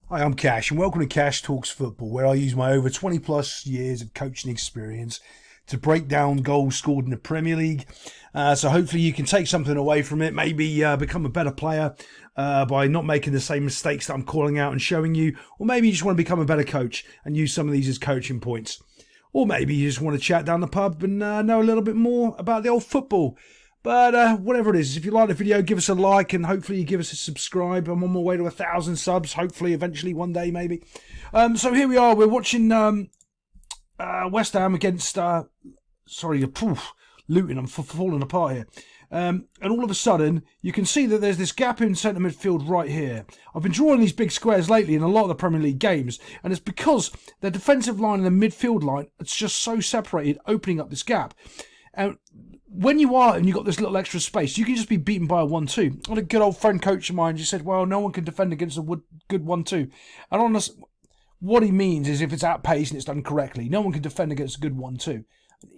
Hi, I'm Cash, and welcome to Cash Talks Football, where I use my over 20 plus years of coaching experience to break down goals scored in the Premier League. So hopefully you can take something away from it, maybe become a better player by not making the same mistakes that I'm calling out and showing you, or maybe you just want to become a better coach and use some of these as coaching points. Or maybe you just want to chat down the pub and know a little bit more about the old football. But whatever it is, if you like the video, give us a like and hopefully you give us a subscribe. I'm on my way to 1,000 subs, hopefully, eventually, one day, maybe. So here we are. We're watching West Ham against, Luton. I'm falling apart here. And all of a sudden, you can see that there's this gap in centre midfield right here. I've been drawing these big squares lately in a lot of the Premier League games, and it's because the defensive line and the midfield line, it's just so separated, opening up this gap. And when you are and you've got this little extra space, you can just be beaten by a 1-2. I had a good old friend coach of mine just said, well, no one can defend against a good 1-2. And honestly, what he means is if it's at pace and it's done correctly, no one can defend against a good 1-2.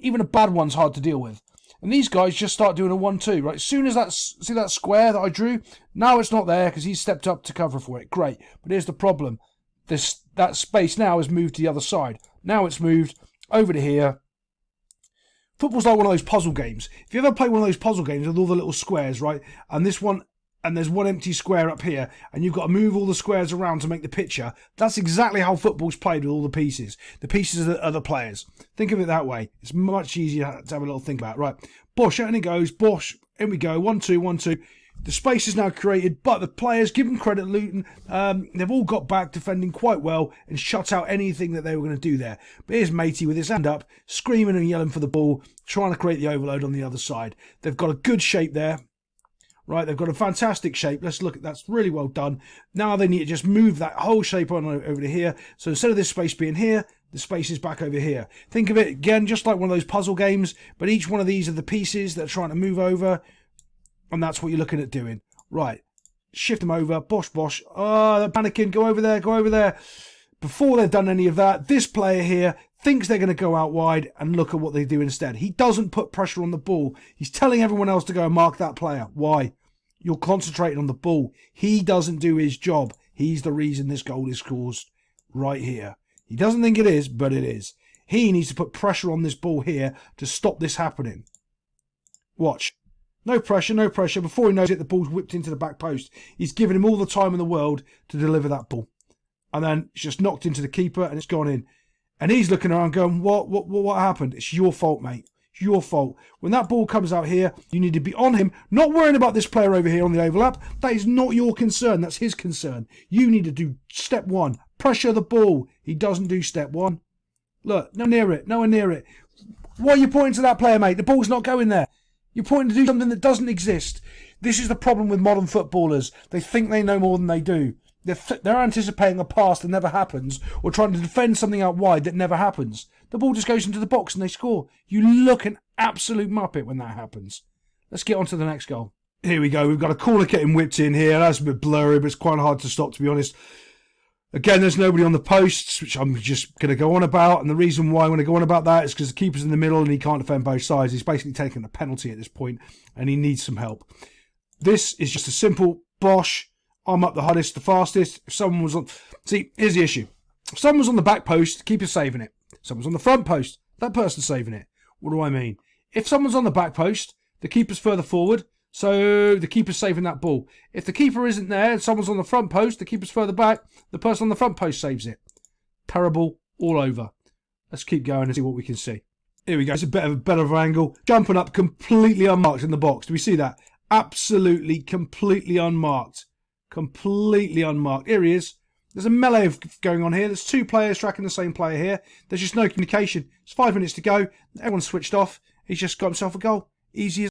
Even a bad one's hard to deal with. And these guys just start doing a 1-2, right? As soon as see that square that I drew, now it's not there because he's stepped up to cover for it. Great. But here's the problem. That space now has moved to the other side. Now it's moved over to here. Football's like one of those puzzle games. If you ever play one of those puzzle games with all the little squares, right? And there's one empty square up here, and you've got to move all the squares around to make the picture. That's exactly how football's played with all the pieces. The pieces are the players. Think of it that way. It's much easier to have a little think about. Right, Bosh, out and it goes. Bosh, in we go. 1-2, 1-2. The space is now created, but the players, give them credit, Luton, they've all got back defending quite well and shut out anything that they were going to do there. But here's Matey with his hand up, screaming and yelling for the ball, trying to create the overload on the other side. They've got a good shape there. Right, they've got a fantastic shape. Let's look at that's really well done. Now they need to just move that whole shape on over to here. So instead of this space being here, the space is back over here. Think of it again, just like one of those puzzle games, but each one of these are the pieces that are trying to move over. And that's what you're looking at doing. Right. Shift them over. Bosh, bosh. Oh, they're panicking. Go over there. Go over there. Before they've done any of that, this player here thinks they're going to go out wide and look at what they do instead. He doesn't put pressure on the ball. He's telling everyone else to go and mark that player. Why? You're concentrating on the ball. He doesn't do his job. He's the reason this goal is scored right here. He doesn't think it is, but it is. He needs to put pressure on this ball here to stop this happening. Watch. No pressure, no pressure. Before he knows it, the ball's whipped into the back post. He's given him all the time in the world to deliver that ball. And then it's just knocked into the keeper and it's gone in. And he's looking around going, what happened? It's your fault, mate. It's your fault. When that ball comes out here, you need to be on him, not worrying about this player over here on the overlap. That is not your concern. That's his concern. You need to do step one. Pressure the ball. He doesn't do step one. Look, no near it. Nowhere near it. Why are you pointing to that player, mate? The ball's not going there. You're pointing to do something that doesn't exist. This is the problem with modern footballers. They think they know more than they do. They're anticipating a pass that never happens or trying to defend something out wide that never happens. The ball just goes into the box and they score. You look an absolute muppet when that happens. Let's get on to the next goal. Here we go. We've got a corner getting whipped in here. That's a bit blurry, but it's quite hard to stop, to be honest. Again, there's nobody on the posts, which I'm just going to go on about. And the reason why I'm going to go on about that is because the keeper's in the middle and he can't defend both sides. He's basically taking a penalty at this point and he needs some help. This is just a simple Bosh. I'm up the hardest, the fastest. If someone was on... See, here's the issue. If someone was on the back post, the keeper's saving it. If someone's on the front post, that person's saving it. What do I mean? If someone's on the back post, the keeper's further forward. So the keeper's saving that ball. If the keeper isn't there and someone's on the front post, the keeper's further back, the person on the front post saves it. Terrible all over. Let's keep going and see what we can see. Here we go. It's a bit of a better angle. Jumping up completely unmarked in the box. Do we see that? Absolutely, completely unmarked. Completely unmarked. Here he is. There's a melee going on here. There's two players tracking the same player here. There's just no communication. It's 5 minutes to go. Everyone's switched off. He's just got himself a goal. Easy as...